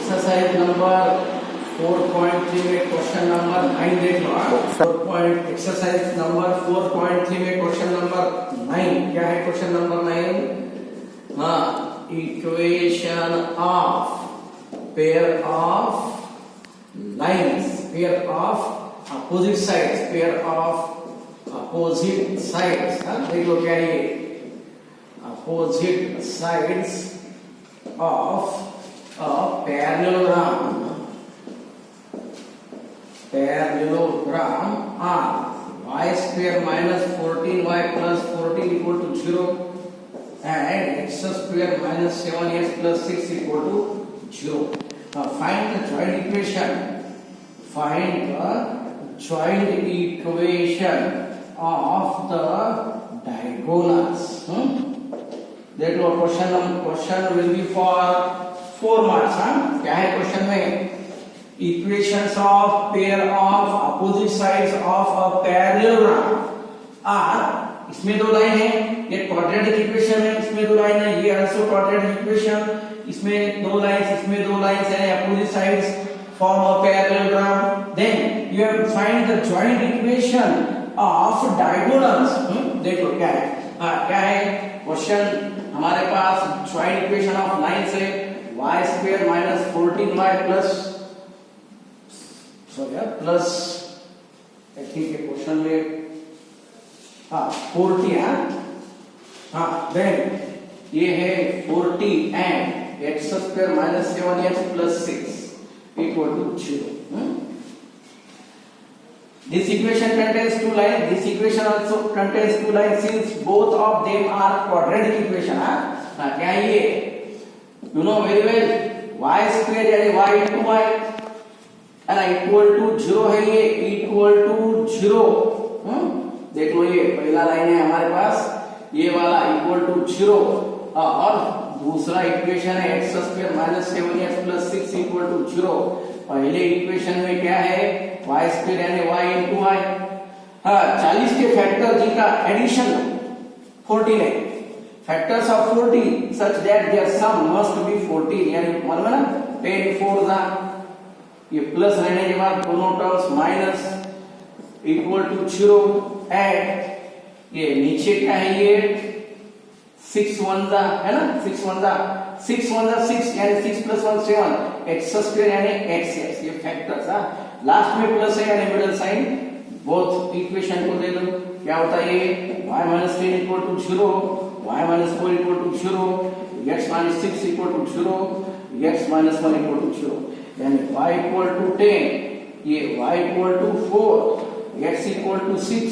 Exercise number 4.3 में question number 9 देख लो। Exercise number 4.3 में क्वेश्चन नंबर 9 क्या है? क्वेश्चन नंबर 9 हाँ, equation of pair of lines, pair of opposite sides, pair of opposite sides. देख लो क्या है? Opposite sides of a parallelogram are y square minus 14y plus 14 equal to 0 and x square minus 7x plus 6 equal to 0. Now find the joint equation. Find the joint equation of the diagonals. देख लो question will be for 4 marks. क्या है question में? Equations of pair of opposite sides of a parallelogram are, इसमें दो line है, ये quadratic equation है, इसमें दो लाइन है, ये आल्सो क्वाड्रेटिक इक्वेशन, इसमें दो लाइंस, इसमें दो लाइंस है, opposite sides form a parallelogram. Then you have to find the joint equation of diagonals. देख लो क्या है? क्या है क्वेश्चन? हमारे पास ज्वाइंट इक्वेशन ऑफ लाइंस है y square minus 14y plus ठीक है क्वेश्चन में 40 देन ये है 40 and x square minus 7x plus 6 equal to 0। This equation contains two lines. This equation also contains two lines since both of them are quadratic equation. क्या है ये? You know very well. Y square यानी y into y है ना, equal to 0 है, ये equal to 0। देख लो ये पहला लाइन है हमारे पास, ये वाला equal to 0 और दूसरा इक्वेशन है x square minus 7x plus 6 equal to 0। पहले इक्वेशन में क्या है? y स्क्वायर यानी y into y। 40 के फैक्टर जी का एडिशन 14 है। Factors of 40 such that their sum must be 14, यानी मालूम है ना 10 4 दा, ये प्लस रहने के बाद दोनों terms minus equal to 0 and ये नीचे क्या है? ये 6 1 दा है ना, 6 1 दा 6 यानी 6 प्लस 1 7, x स्क्वायर यानी x, ये फैक्टर्स। लास्ट में प्लस है यानी मिडिल साइन, बोथ इक्वेशन को दे दो। क्या होता है ये? y minus 10 equal to 0, y minus 4 equal to 0, x minus 6 equal to 0, x minus 1 equal to 0, यानी y equal to 10, ये y equal to 4, x equal to 6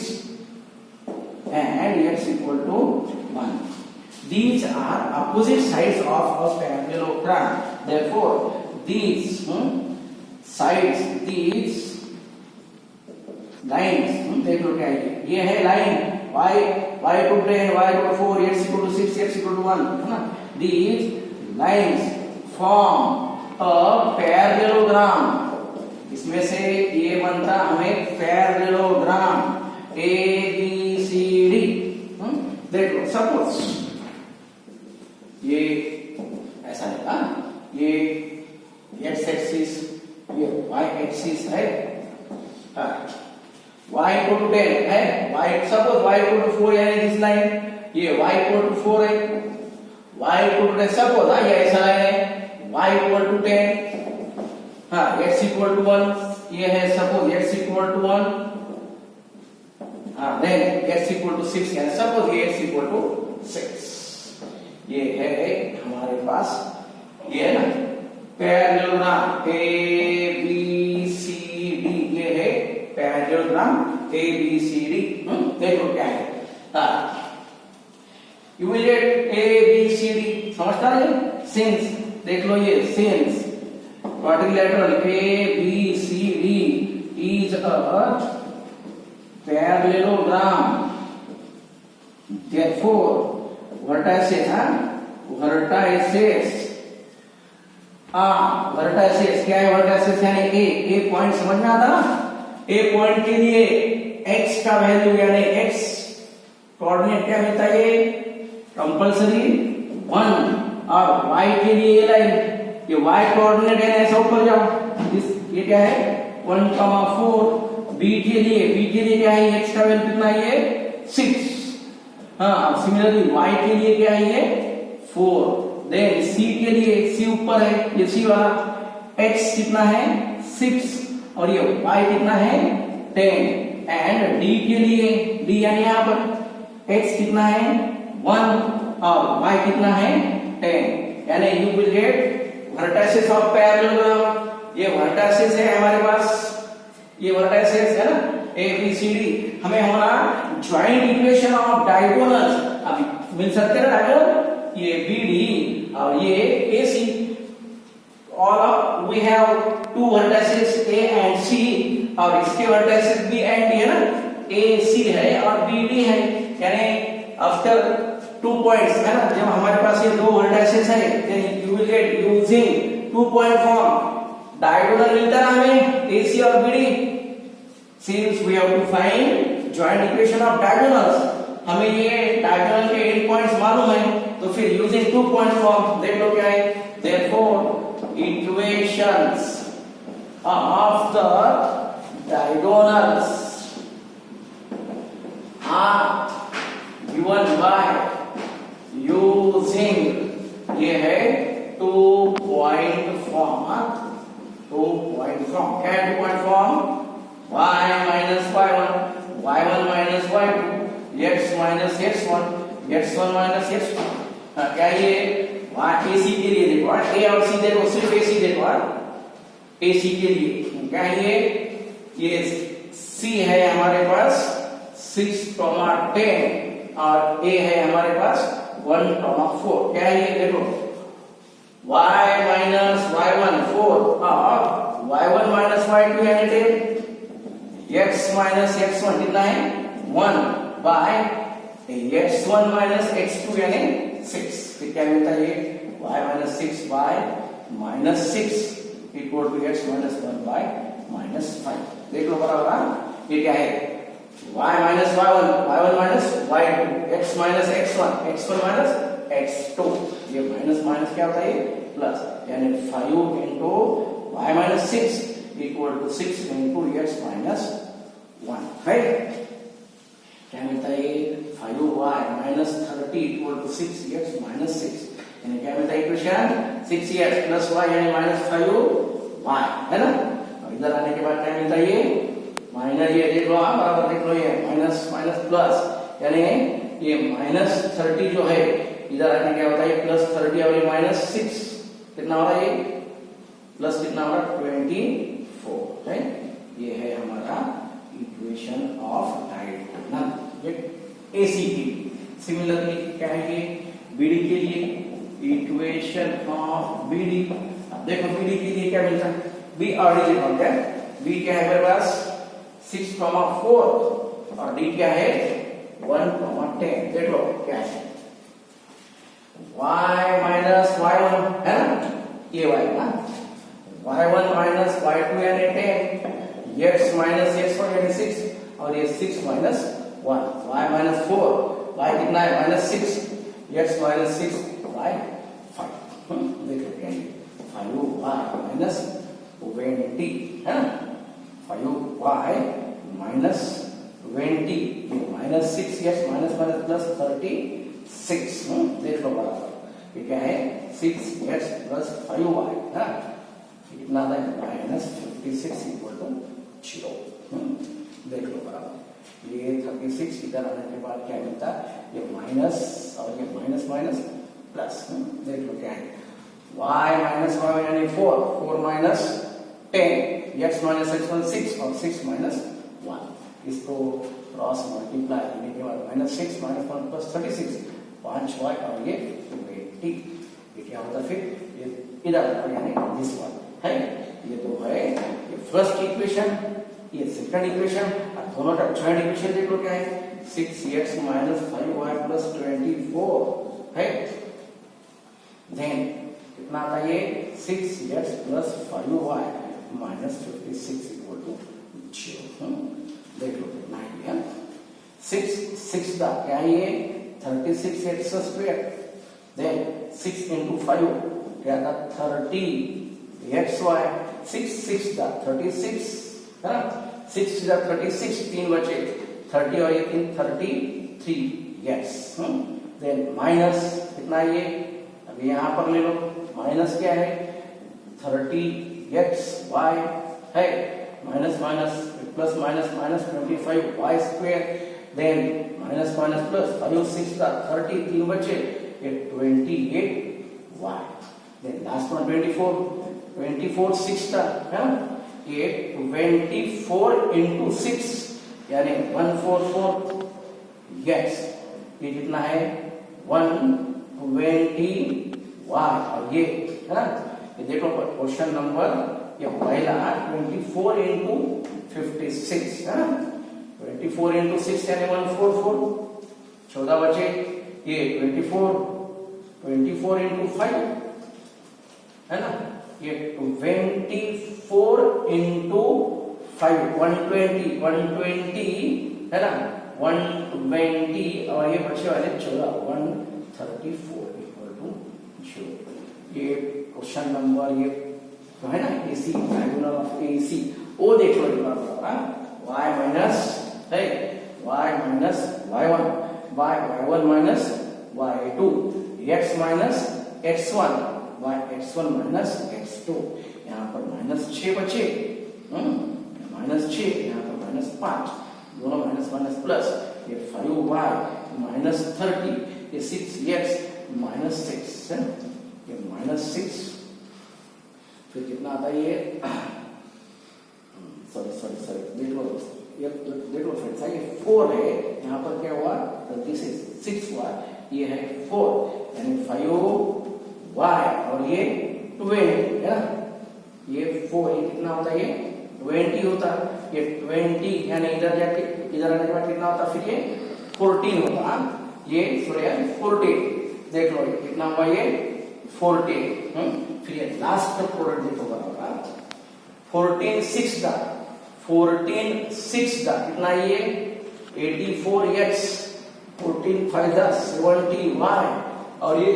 and x equal to 1. These are opposite sides of a parallelogram. Therefore, these sides, these lines, देख लो क्या है? ये है line y equal to 10, y equal to 4, x equal to 6, x equal to 1, है ना? These lines form a parallelogram. इसमें से ये बनता हमें पैरेललोग्राम ABCD। देख लो सपोज ये ऐसा है, ये x एक्सिस, ये y एक्सिस है, y equal to 10 है, y suppose y equal to 4 यानी दिस लाइन, ये y equal to 4 है, y equal to 10 सपोज ये ऐसा लाइन है, y equal to 10 x equal to 1 ये है, suppose x equal to 1 then x equal to 6 यानी सपोज ये x equal to 6। ये है हमारे पास, ये है ना पैरेललोग्राम ABCD, ये है पैरेललोग्राम ABCD। देखो क्या है? यू विल गेट ABCD, समझता है? सिंस देख लो ये since quadrilateral ABCD is a parallelogram, therefore vertices क्या है? वर्टाइसेस यानी ए पॉइंट समझ में आता ना? ए पॉइंट के लिए x का वैल्यू यानी x कोऑर्डिनेट क्या मिलता है? ये कंपल्सरी 1 और y के लिए ये लाइन ये y कोऑर्डिनेट है, ऐसा ऊपर जाओ, ये क्या है 1,4, b के लिए क्या है, x का वैल्यू कितना है, ये 6। हाँ, अब सिमिलरली y के लिए क्या है, ये 4। देन c के लिए, c ऊपर है, ये c वाला, x कितना है 6 और ये y कितना है 10। एंड d के लिए, d यानी यहाँ पर x कितना है 1 और y कितना है 10। यानी you will gate vertices of parallel. ये वर्टिसेस है हमारे पास, ये वर्टिसेस है ना, ए बी सी डी। हमें होना ज्वाइंट इक्वेशन ऑफ डायगोनल्स। अभी मिल सकते हैं ना डायगोनल, ये बी डी और ये A C. All of we have two vertices A and C, और इसके वर्टिसेस बी एंड डी है ना, ए सी है और बी डी है। यानी आफ्टर 2 पॉइंट्स है ना, जब हमारे पास ये दो वर्टिसेस है, then you will get using 2 point form diagonal मिलता है हमें AC और BD। Since we have to find joint equation of diagonals, हमें ये डायगोनल के एंड पॉइंट्स मालूम है, तो फिर यूजिंग 2 पॉइंट फॉर्म देख लो क्या है। Therefore equations of the diagonals are given by using, ये है 2 पॉइंट फॉर्म। 2 पॉइंट फॉर्म क्या है 2 point form, y minus y1, y1 minus y2, x minus x1, x1 minus x2। क्या ये AC के लिए देखो, A और C देखो, सिर्फ AC देखो, AC के लिए क्या ये C है हमारे पास 6, 10 और A है हमारे पास 1, 4। क्या है ये देखो, y minus y1 4 और y1 minus y2 यानी 10, x minus x1 कितना है 1 by x1 minus x2 यानी 6। फिर क्या मिलता है ये y minus 6 by minus 6 equal to x minus 1 by minus 5। देख लो बराबर, ये क्या है y minus y1, y1 minus y2, x minus x1, x1 minus x2। ये माइनस माइनस क्या होता है प्लस, यानी 5 into y minus 6 equal to 6 into x minus 1 है। क्या मिलता है 5y minus 30 equal to 6x minus 6। यानी क्या मिलता है इक्वेशन 6x plus y यानी minus 5y है ना। अब इधर आने के बाद क्या मिलता है ये माइनस, ये देख लो आप बराबर देख लो, ये माइनस माइनस प्लस, यानी ये माइनस 30 जो है इधर आके क्या होता है प्लस 30 और ये माइनस 6 कितना हो रहा है, ये प्लस कितना हो रहा है 24 है। ये है हमारा इक्वेशन ऑफ डायगोनल AC की। सिमिलरली क्या है ये BD के लिए इक्वेशन ऑफ BD। अब देखो BD के लिए क्या मिलता है, B ऑलरेडी लिखा है, B क्या है मेरे पास 6, 4 और D क्या है 1, 10। देख लो क्या है y minus y1 है ना, ये y ना, y1 minus y2 यानी 10, x minus x1 यानी 6 और ये 6 minus 1, y minus 4, y कितना है minus 6, x minus 6 y 5। देखो क्या है 5y minus 20 है ना, 5y minus 20 minus 6x minus minus plus 36। देख लो बराबर, ये क्या है 6x plus 5y है, कितना आता है माइनस 56 इक्वल टू 0। देख लो बराबर, ये 36 इधर आने के बाद क्या मिलता है ये माइनस और ये माइनस माइनस प्लस। देख लो क्या है y minus y यानी 4 minus 10, x minus x1 6 और 6 minus 1। इसको क्रॉस मल्टीप्लाई करने के बाद माइनस 6 minus 1 plus 36, 5y और ये 20। ये क्या होता है फिर ये इधर यानी दिस वन है, ये तो है ये फर्स्ट इक्वेशन, ये सेकंड इक्वेशन। और दोनों का थर्ड इक्वेशन देख लो क्या है 6x minus 5y plus 24 है। देन कितना आता है ये 6x plus 5y minus 56 equal to 0। देख लो कितना है 6 का क्या है ये 36x square, then 6 into 5 क्या था 30 एक्स वाई 6 6 था 36 है ना 6 था 36 तीन बचे 30 और ये 33 एक्स देन माइनस कितना ये अभी यहाँ पर ले लो माइनस क्या है 30 एक्स वाई है minus minus plus minus minus 25 Y square then minus minus plus 5 6 था 30 तीन बचे ये 28 वाई देन लास्ट वन 24 6 था है ना ये 24 into 6 यानी 144 एक्स ये कितना है 120 वाई और ये है ना ये देखो क्वेश्चन नंबर ये पहला 24 into 56 है ना 24 into 6 यानी 144 14 बचे ये 24 into 5 है ना ये 24 into 5 120 है ना 120 और ये बचे वाले 14 134 इक्वल टू 0 ये क्वेश्चन नंबर ये तो है ना AC डायगोनल ऑफ AC ओ देख लो एक बार y माइनस है y minus y1 y1 minus y2 x minus x1 y x1 minus x2 यहाँ पर माइनस 6 बचे माइनस 6 यहाँ पर माइनस 5 दोनों माइनस माइनस प्लस ये 5y माइनस 30 ये 6x माइनस 6 है ये माइनस 6 फिर कितना आता है ये सॉरी देखो फ्रेंड्स ये 4 है यहाँ पर क्या हुआ गलती से 6 हुआ ये है 4 यानी 5y और ये 20 है ना ये 4 ये कितना होता है ये 20 होता ये 20 यानी इधर जाके इधर आने के बाद कितना होता फिर ये 14 होता ये सॉरी 14 देख लो कितना हुआ ये 14 फिर ये लास्ट का प्रोडक्ट देखो बराबर 14 6 का कितना ये 84x 14 5 70y और ये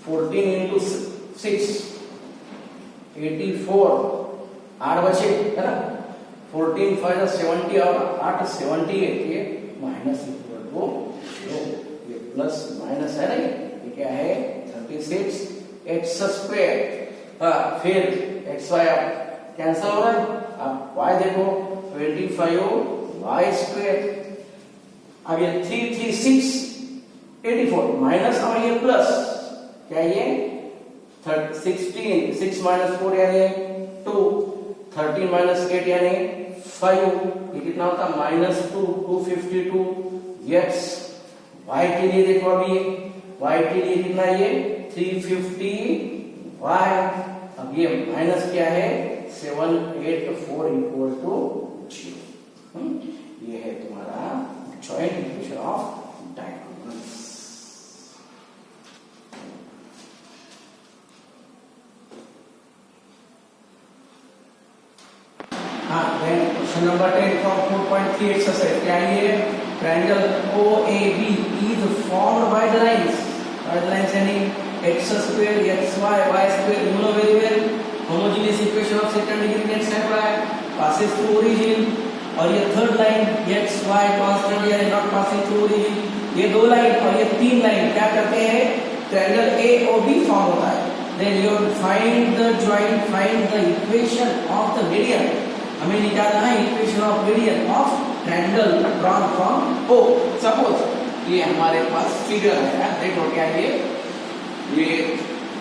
14 into 6 84 8 बचे है ना 14 5 70 और 8 78 ये माइनस इक्वल टू 0 ये प्लस माइनस है ना ये क्या है 36 x स्क्वायर फिर x y कैंसिल हो रहा है अब y देखो 25 y स्क्वायर अब ये 336 84 माइनस और ये प्लस क्या ये 16 6 माइनस 4 यानी 2 13 माइनस 8 यानी 5 ये कितना होता माइनस 2 252 x y के लिए देखो अभी y के लिए कितना ये 350 y अब ये माइनस क्या है 784 इक्वल टू 0 ये है तुम्हारा joint equation of diagonals then question number 10 from 4.3 exercise क्या ये triangle OAB is formed by the lines यानी x square x y square you know very well homogeneous equation of second degree next step है passes through origin और ये third line x y constant यानी not passing through origin ये दो line और ये तीन लाइन क्या करते हैं ट्रायंगल AOB फॉर्म होता है then you find the joint find the equation of the median हमें निकालना है equation of median of triangle drawn from O suppose ये हमारे पास फिगर है देखो क्या ये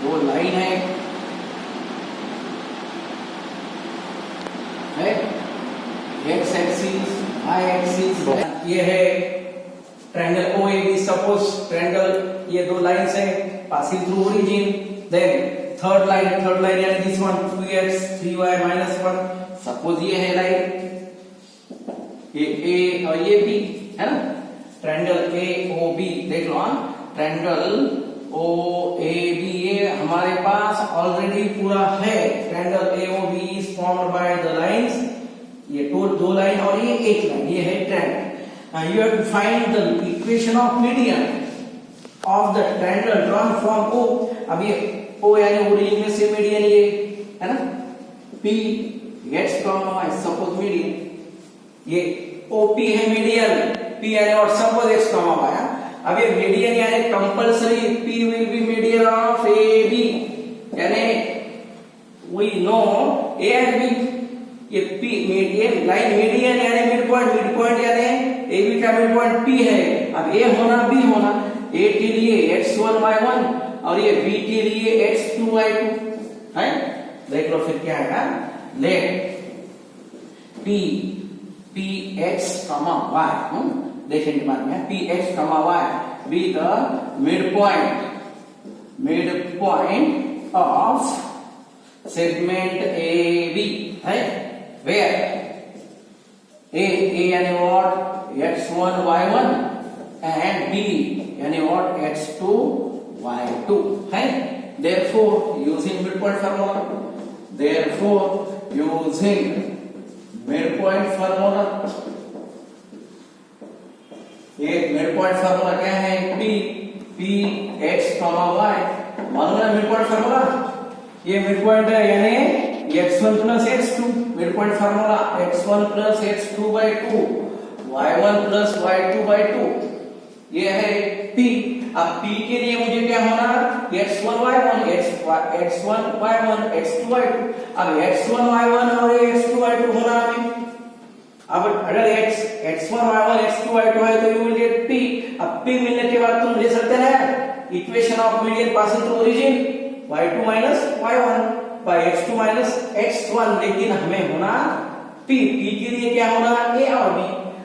दो लाइन है x एक्सिस y एक्सिस ये है ट्रायंगल OAB सपोज ट्रायंगल ये दो लाइंस है passing through origin then third line यानी this one 2x 3y -1 suppose ये है लाइन ये A और ये B है ना ट्रायंगल AOB देख लो ट्रायंगल OAB ये हमारे पास ऑलरेडी पूरा है triangle AOB is formed by the lines ये दो लाइन और ये एक लाइन ये है triangle you have to find the equation of median of the triangle drawn from O अब ये ओ यानी ओरिजिन में से मीडियन ये है ना, P X comma Y suppose median, ये ओपी है मीडियन, पी यानी और सपोज एक्स कॉमा वाई। अब ये मीडियन यानी compulsory P will be median of A B, यानी we know A and B, ये पी मीडियन लाइन मीडियन यानी मिड पॉइंट यानी ए बी का मिड पॉइंट पी है। अब ए होना बी होना, ए के लिए x1 y1 और ये बी के लिए x2 y2 है। देख लो फिर क्या है, late p p x y, देखेंगे बाद में, p x y be the midpoint of segment AB है, where a यानी what x1 y1 and b यानी what x2 y2 है। therefore using midpoint formula ये midpoint formula क्या है, p x y, मालूम है midpoint formula, ये midpoint है यानी x1 plus x2, midpoint formula x1 plus x2 by 2 y1 plus y2 by 2, ये है p। अब p के लिए मुझे क्या होना, x1 y1 x1 y1 x2 y2, अब x1 y1 और x2 y2 होना हमें। अब अगर x1 y1 x2 y2 है तो यू विल गेट p। अब p मिलने के बाद तुम ले सकते हैं equation of median passing through origin y2 minus y1 by x2 minus x1, लेकिन हमें होना p के लिए क्या होना, a और b।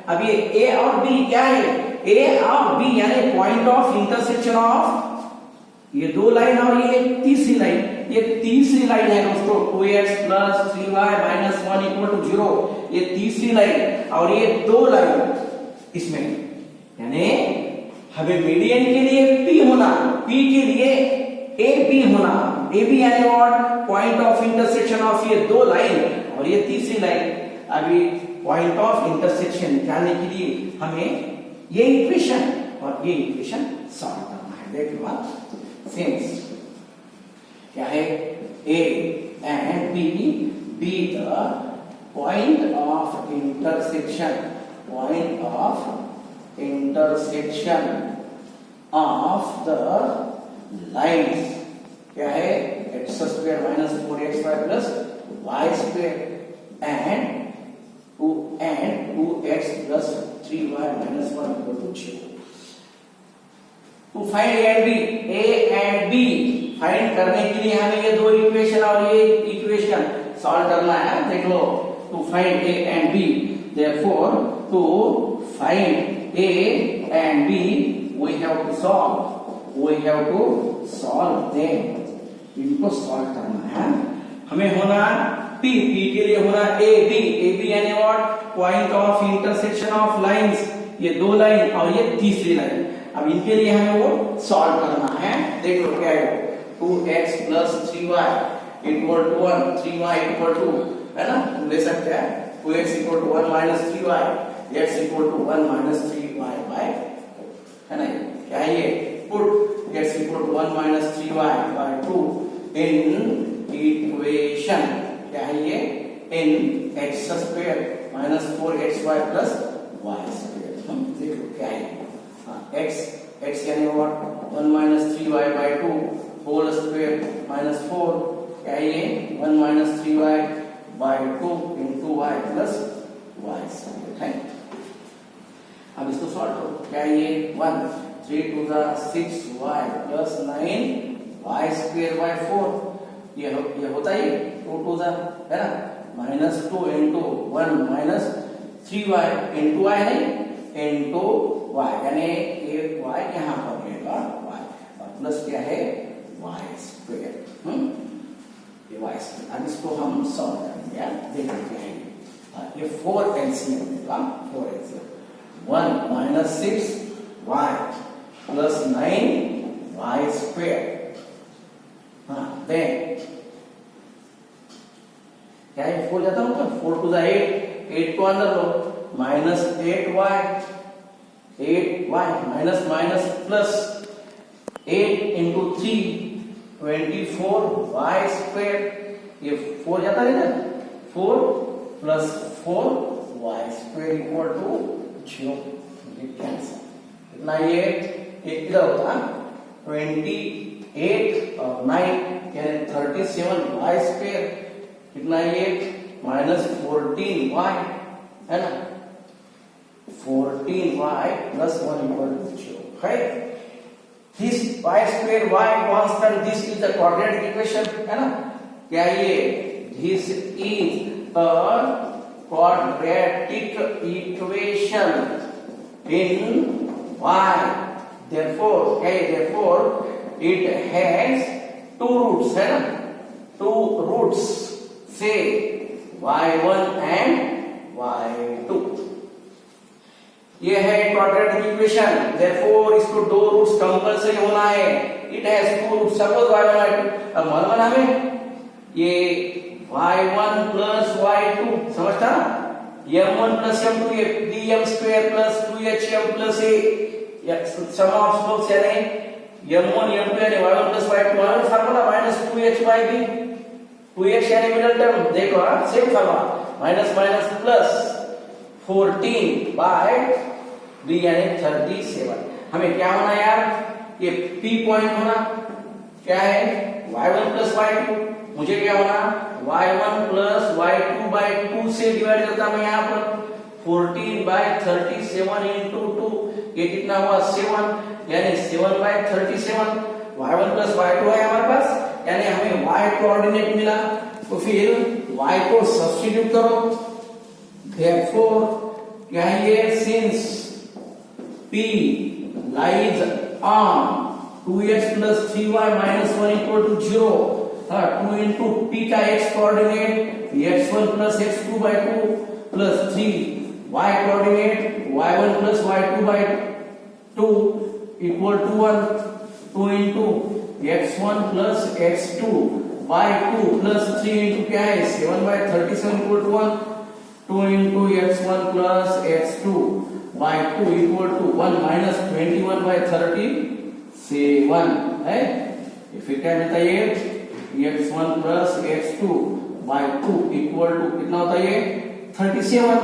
अब ये a और b क्या है, a और b यानी पॉइंट ऑफ इंटरसेक्शन ऑफ ये दो लाइन और ये तीसरी लाइन, ये तीसरी लाइन है दोस्तों 2x plus 3y minus 1 equal to 0, ये तीसरी लाइन और ये दो लाइन इसमें, यानी हमें मीडियन के लिए p होना, p के लिए AB होना, AB यानी what, point of intersection of ये दो लाइन और ये तीसरी लाइन। अभी पॉइंट ऑफ इंटरसेक्शन निकालने के लिए हमें ये इक्वेशन और ये इक्वेशन सॉल्व करना है। देख लो सिंस क्या है, A and B be the point of intersection of the lines, क्या है, x square minus 4xy plus y square and 2x plus 3y minus 1 equal to 0. To find A and B find करने के लिए हमें ये दो equation और ये इक्वेशन सॉल्व करना है। देख लो, to find A and B, therefore to find A and B we have to solve them, इनको सॉल्व करना है। हमें होना P के लिए होना AB यानी what, point of intersection of lines, ये दो लाइन और ये तीसरी लाइन। अब इनके लिए हमें वो सॉल्व करना है। देख लो क्या है, 2x plus 3y equal to 1, 3y equal to, है ना, ले सकते हैं 2x equal to 1 minus 3y, x equal to 1 minus 3y by, है ना, क्या है ये, put x equal to 1 minus 3y by 2 in equation, क्या है ये, in x square minus 4xy plus y square। देखो क्या है, x यानी what, 1 minus 3y by 2 whole square minus 4, क्या है ये, 1 minus 3y by 2 into y plus y square है। अब इसको सॉल्व करो, क्या है ये, 1 3 to the 6y plus 9y square by 4, ये होता है 2 to the, है ना, minus 2 into 1 minus 3y into y नहीं, into y, यानी एक y यहाँ पर रहेगा y और प्लस क्या है y स्क्वायर, ये y स्क्वायर। अब इसको हम सॉल्व करेंगे, देखिए क्या है ये 4 एलसीएम देगा, 4 LCM 1 minus 6y plus 9y square, then क्या है 4 जाता है, 4 to the 8 को अंदर लो, minus 8y minus minus plus 8 into 3 24y square, ये 4 जाता है ना, 4 plus 4y square equal to 0, ये कैंसिल, कितना ये इधर होता 28 और 9 यानी 37y स्क्वायर, कितना ये माइनस 14y है ना, 14y प्लस 1 इक्वल टू 0 है। This y square y constant, this is the quadratic equation है ना, क्या ये this is a quadratic equation in y, therefore it has two roots है ना, two roots, say y1 and y2, ये है quadratic equation, therefore इसको दो रूट्स कंपल्सरी होना है, it has two roots, suppose y1 y2, अब मान हमें ये y1 प्लस y2 समझता ना, m1 प्लस m2 ये bm square plus 2hm plus a, sum of slopes यानी m1 m2 यानी y1 प्लस y2 मालूम formula minus 2h by b, 2h यानी मिडिल टर्म, देखो same formula, minus minus plus 14 by b यानी 37, हमें क्या होना यार, ये p पॉइंट होना, क्या है y1 प्लस y2, मुझे क्या होना y1 प्लस y2 बाय 2 से डिवाइड करता मैं यहाँ पर 14 बाय 37 इंटू 2, ये कितना हुआ 7 यानी 7 बाय 37, y1 प्लस y2 है हमारे पास, यानी हमें y कोऑर्डिनेट मिला, तो फिर y को सब्स्टिट्यूट करो, therefore क्या है ये, since p lies on 2x plus 3y minus 1 equal to 0, 2 into p का x coordinate x1 plus x2 by 2 plus 3 y coordinate y1 plus y2 by 2 equal to 1, 2 into x1 plus x2 by 2 plus 3 into क्या है 7 by 37 equal to 1, 2 into x1 plus x2 by 2 equal to 1 minus 21 by 37 है, ये फिर क्या मिलता है ये x1 plus x2 by 2 equal to कितना होता है ये 37,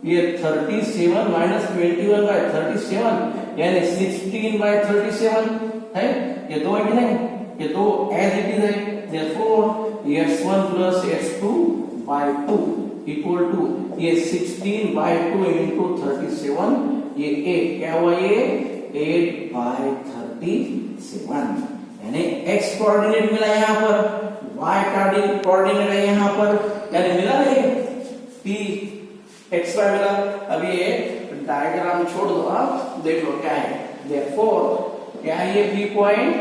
ये 37 minus 21 by 37 यानी 16 by 37 है, ये दो है कि नहीं, ये दो as it is है, therefore x1 plus x2 by 2 equal to ये 16 by 2 into 37, ये 8 क्या हुआ ये 8 by 37, यानी x कोऑर्डिनेट मिला यहाँ पर, y कोऑर्डिनेट है यहाँ पर, यानी मिला नहीं p xy मिला। अब ये डायग्राम छोड़ दो, आप देख लो क्या है, therefore क्या है ये p पॉइंट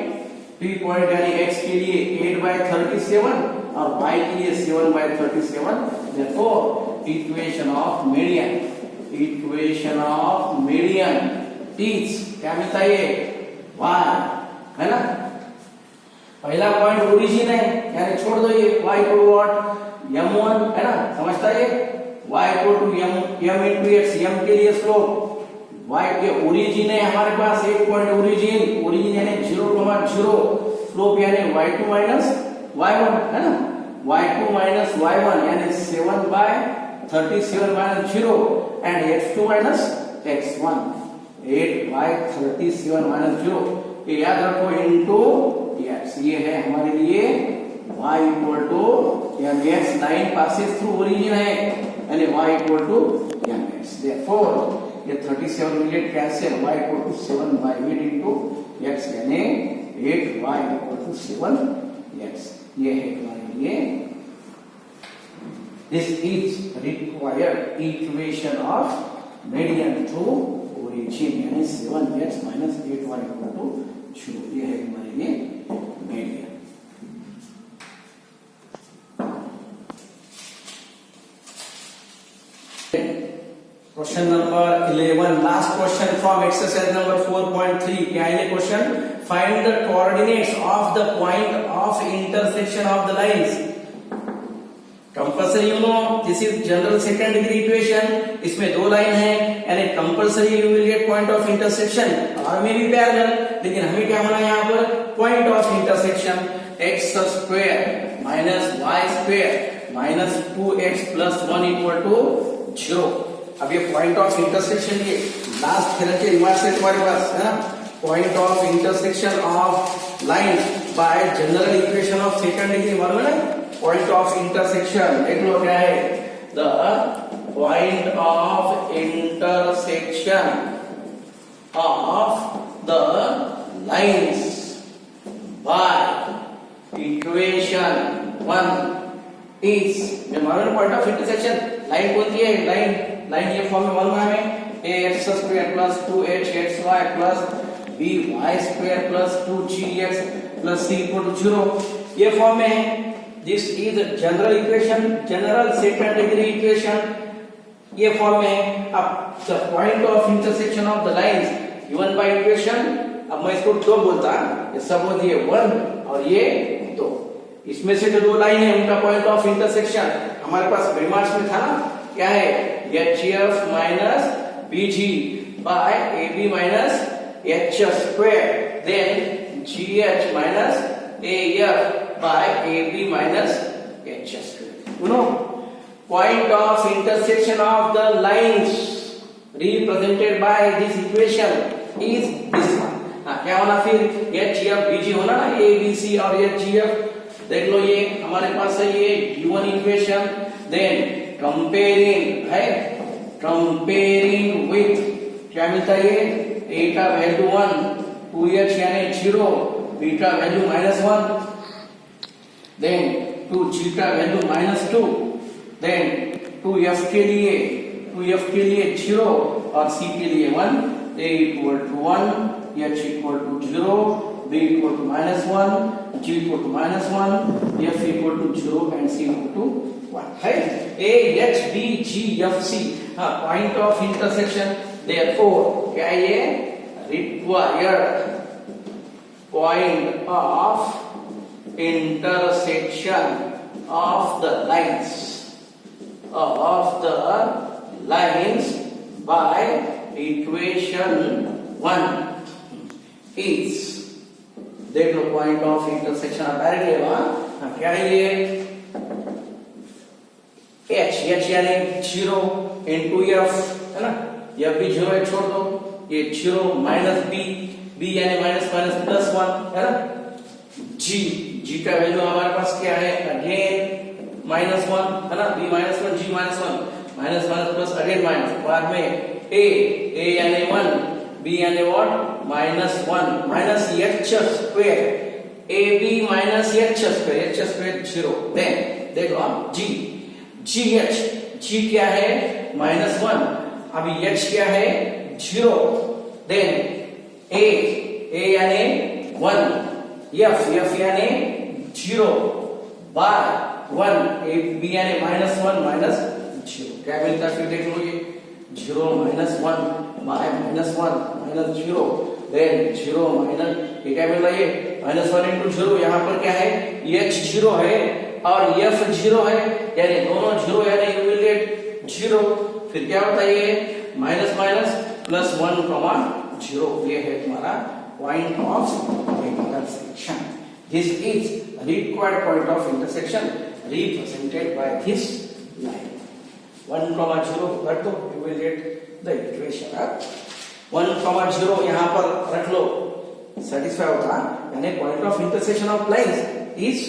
यानी x के लिए 8 by 37 और y के लिए 7 by 37, therefore equation of median is क्या मिलता है ये y है ना, पहला पॉइंट ओरिजिन है यानी छोड़ दो ये y को व्हाट m1 है ना, समझता है y को to m into x, m के लिए स्लोप, y के ओरिजिन है हमारे पास एक पॉइंट ओरिजिन यानी 0,0, स्लोप यानी y2 minus y1 है ना, y2 minus y1 यानी 7 by 37 minus 0 and x2 minus x1 8 by 37 minus 0, ये याद रखो इनटू x, ये है हमारे लिए y equal to mx, line passes through origin है यानी y equal to mx, therefore ये 37 minute cancel, y equal to 7 by 8 into x यानी 8y equal to 7x, ये है हमारे लिए this is required equation of median to origin यानी 7x minus 8y equal to 0, ये है हमारे लिए median। Question number 11, last question from exercise number 4.3, क्या है ये question, find the coordinates of the point of intersection of the lines. Compulsory you know this is general second degree equation, इसमें दो line है यानी compulsory you will gate point of intersection और may be parallel, लेकिन हमें क्या होना है यहाँ पर point of intersection x square minus y square minus 2x plus 1 equal to 0। अब ये पॉइंट ऑफ इंटरसेक्शन, ये लास्ट थ्योरम के रिमार्क से तुम्हारे पास है ना, point of intersection of line by general equation of second degree, मालूम है ना? पॉइंट ऑफ इंटरसेक्शन देख लो क्या है, the point of intersection of the lines by equation 1 is, ये मालूम पॉइंट ऑफ इंटरसेक्शन लाइन कौन सी है, लाइन ये फॉर्म में मालूम है हमें, ax square plus 2hxy plus by square plus 2gx plus c equal to 0, ये फॉर्म में है। This is general equation, general second degree equation, ये फॉर्म में है। अब the point of intersection of the lines given by equation, अब मैं इसको दो बोलता, ये सब होती है 1 और ये 2, इसमें से जो दो लाइन है उनका पॉइंट ऑफ इंटरसेक्शन हमारे पास रिमार्क्स में था ना, क्या है, hf minus bg by ab minus h square, then gh minus af by ab minus h square. You know point of intersection of the lines represented by this equation is this one। क्या होना फिर, HF BG होना ना, A B C और HF देख लो, ये हमारे पास है ये given equation, then comparing है, comparing with क्या मिलता है, ये A का वैल्यू 1, 2H यानी 0, B का वैल्यू -1, then 2G का वैल्यू -2, देन 2f के लिए 0 और c के लिए 1, a equal to 1, h equal to 0, b equal to -1, g equal to -1, f equal to 0 and c equal to 1 है। a h b g f c, हाँ, point of intersection, therefore क्या ये required point of intersection of the lines by equation 1 is, देख लो point of intersection directly है, क्या है ये, h यानी 0 into f है ना, यह भी 0 है, छोड़ दो, ये 0 माइनस b यानी माइनस प्लस 1 है ना, g का वैल्यू हमारे पास क्या है, अगेन -1 है ना, b -1 g -1 minus plus again minus, बाद में a यानी 1, b यानी what -1 minus h square, ab minus h square 0, then देखो आप g क्या है -1, अभी h क्या है 0, देन a यानी 1, f यानी 0 बाय 1, b यानी -1 माइनस 0, क्या मिलता है फिर देख लो, ये 0 -1 बाय -1 माइनस 0, देन 0 माइनस, ये क्या मिल रहा है, -1 into 0, यहाँ पर क्या है, h 0 है और f 0 है, यानी दोनों 0 यानी you will get 0, फिर क्या होता है, ये माइनस प्लस 1, 0, ये है तुम्हारा point of intersection. This is required point of intersection represented by this line। 1, 0 रख दो, you will get the equation। 1, 0 यहाँ पर रख लो, satisfy होता, यानी point of intersection of lines is